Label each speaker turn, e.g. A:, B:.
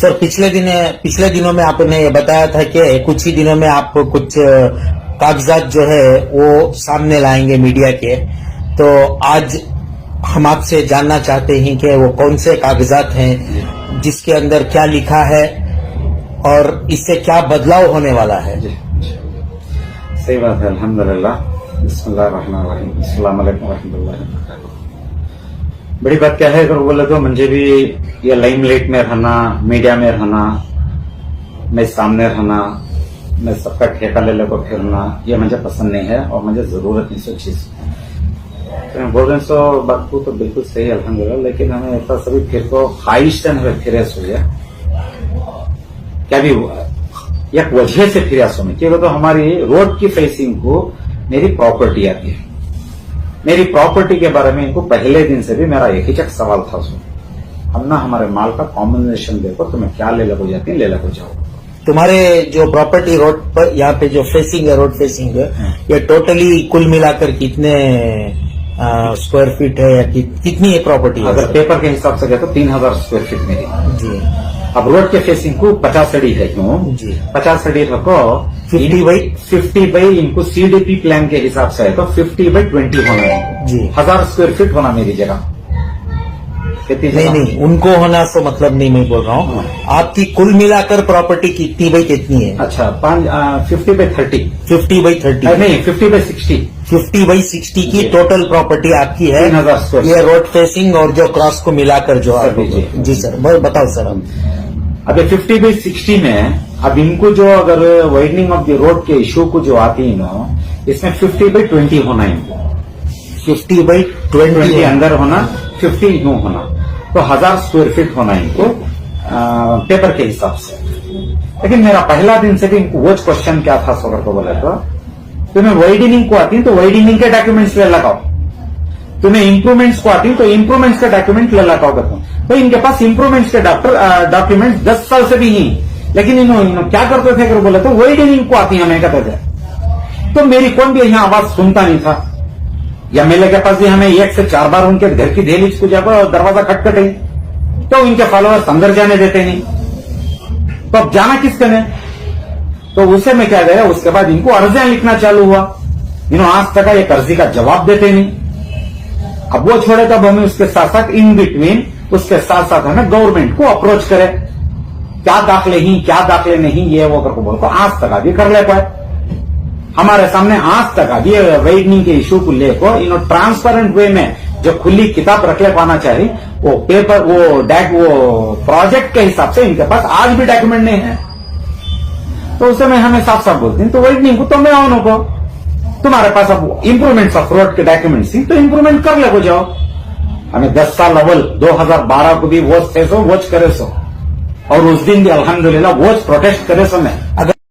A: Sir पिछले दिनों में आपने ये बताया था कि कुछ ही दिनों में आप कुछ कागजात जो है वो सामने लाएंगे मीडिया के। तो आज हम आपसे जानना चाहते हैं कि वो कौन से कागजात हैं, जिसके अंदर क्या लिखा है और इससे क्या बदलाव होने वाला है।
B: सही बात है। अल्हम्दुलिल्लाह, बिस्मिल्लाहिर्रहमानिर्रहीम, अस्सलाम वालेकुम रहमतुल्लाहि व बरकातहू। बड़ी बात क्या है, अगर बोले तो मुझे भी ये लाइमलाइट में रहना, मीडिया में रहना, मैं सामने रहना, मैं सबका ठेका ले लेकर फिरना, ये मुझे पसंद नहीं है और मुझे जरूरत नहीं सो चीज। तो बोल रहे सो बात को तो बिल्कुल सही अल्हम्दुलिल्लाह, लेकिन हमें ऐसा सभी फिर को ख्वाहिश से हमें फिरे सोया क्या भी एक वजह से फिर में, क्योंकि तो हमारी रोड की फेसिंग को मेरी प्रॉपर्टी आती है। मेरी प्रॉपर्टी के बारे में इनको पहले दिन से भी मेरा एक ही चक सवाल था उसमें, हम ना हमारे माल का कॉम्बिनेशन देखो, तुम्हें क्या ले लगो जाती है, ले लगो जाओ।
A: तुम्हारे जो प्रॉपर्टी रोड पर यहाँ पे जो फेसिंग है, रोड फेसिंग है, ये टोटली कुल मिलाकर कितने स्क्वायर फीट है या कितनी है प्रॉपर्टी?
B: अगर पेपर के हिसाब से गए तो 3000 स्क्वायर फीट मेरी
A: जी।
B: अब रोड के फेसिंग को 50 अड़ी है, क्यों
A: जी
B: 50 अड़ी रखो, 50 बाई इनको सीडीपी प्लान के हिसाब से है तो 50/20 होना है
A: जी।
B: 1000 स्क्वायर फीट होना मेरी जगह।
A: नहीं, उनको होना तो मतलब नहीं, मैं बोल रहा हूँ आपकी कुल मिलाकर प्रॉपर्टी कितनी बाई कितनी है?
B: अच्छा 50/30
A: 50/30
B: नहीं 50/60
A: 50/60 की टोटल प्रॉपर्टी आपकी है।
B: 3000 स्क्वायर।
A: ये रोड फेसिंग और जो क्रॉस को मिलाकर जो आप जी सर बताओ सर।
B: अब 50/60 में अब इनको जो अगर वाइडनिंग ऑफ द रोड के इशू को जो आती है ना, इसमें 50/20 होना है इनको,
A: 50/20
B: अंदर होना, 50 यूं होना, तो 1000 स्क्वायर फीट होना इनको पेपर के हिसाब से। लेकिन मेरा पहला दिन से भी इनको वो क्वेश्चन क्या था सोगर को बोला तो तुम्हें वाइडनिंग को आती है तो वाइडनिंग के डॉक्यूमेंट्स ले लगाओ, तुम्हें इंप्रूवमेंट्स को आती है तो इंप्रूवमेंट्स के डॉक्यूमेंट ले लगाओ करता हूं। तो इनके पास इंप्रूवमेंट्स के डॉक्यूमेंट 10 साल से भी ही, लेकिन इन्होंने क्या करते थे अगर बोले तो वाइडनिंग को आती हमें कहते थे। तो मेरी कौन भी यहाँ आवाज सुनता नहीं था, या मेले के पास भी हमें 1 से 4 बार उनके घर की दहलीज को जाकर दरवाजा खटखटे तो उनके फॉलोअर्स अंदर जाने देते नहीं, तो अब जाना किसके ने? तो उसे मैं क्या गया, उसके बाद इनको अर्जियां लिखना चालू हुआ, इन्होंने आज तक एक अर्जी का जवाब देते नहीं। अब वो छोड़े तब हमें उसके साथ साथ इन बिटवीन उसके साथ साथ हमें गवर्नमेंट को अप्रोच करे, क्या दाखले ही क्या दाखले नहीं, ये वो करके बोल को आज तक अभी कर ले पाए। हमारे सामने आज तक अभी वाइडनिंग के इशू को लेकर इन्होंने ट्रांसपेरेंट वे में जो खुली किताब रख ले पाना चाहिए, वो पेपर वो प्रोजेक्ट के हिसाब से इनके पास आज भी डॉक्यूमेंट नहीं है। तो उसे मैं हमें साफ साफ बोलती हूँ, तो वाइडनिंग को तो मैं ऑन को तुम्हारे पास अब इंप्रूवमेंट्स ऑफ रोड के डॉक्यूमेंट्स थी तो इंप्रूवमेंट कर ले को जाओ। हमें 10 साल अव्वल 2012 को भी वोच थे सो वोच करे सो, और उस दिन भी अल्हम्दुलिल्लाह वोच प्रोटेस्ट करे सो मैं।